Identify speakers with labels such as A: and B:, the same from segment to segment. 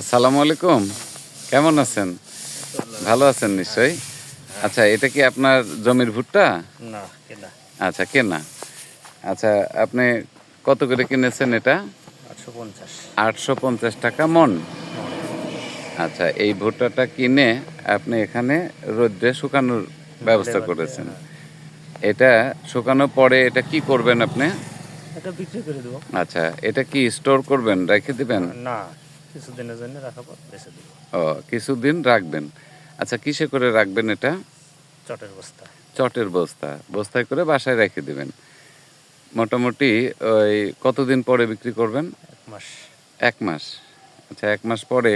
A: আসসালামু আলাইকুম, কেমন আছেন? ভালো আছেন নিশ্চয়ই। আচ্ছা, এটা কি আপনার জমির ভুট্টা?
B: না কেনা
A: আচ্ছা, কেনা। আচ্ছা, আপনি কত করে কিনেছেন এটা?
B: 850
A: 850 টাকা মন। আচ্ছা, এই ভুট্টাটা কিনে আপনি এখানে রোদ্রে শুকানোর ব্যবস্থা করেছেন। এটা শুকানোর পরে এটা কি করবেন আপনি?
B: এটা বিক্রি করে দেবো।
A: আচ্ছা, এটা কি স্টোর করবেন, রেখে দিবেন?
B: না, কিছুদিনের জন্য রাখার পর বেচে দেবো।
A: ও, কিছুদিন রাখবেন। আচ্ছা, কিসে করে রাখবেন এটা?
B: চটের বস্তা।
A: চটের বস্তা, বস্তায় করে বাসায় রেখে দিবেন। মোটামুটি ওই কতদিন পরে বিক্রি করবেন?
B: 1 মাস।
A: 1 মাস। আচ্ছা, 1 মাস পরে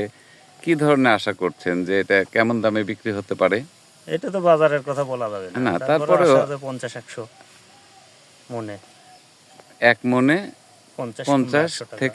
A: কি ধরনের আশা করছেন যে এটা কেমন দামে বিক্রি হতে পারে?
B: এটা তো বাজারের কথা বলা যাবে না।
A: না,
B: তারপরে
A: তারপরেও
B: আশা আছে 50-100 মনে।
A: 1 মনে
B: 50 কিংবা
A: 50
B: 100 টাকা।
A: থেকে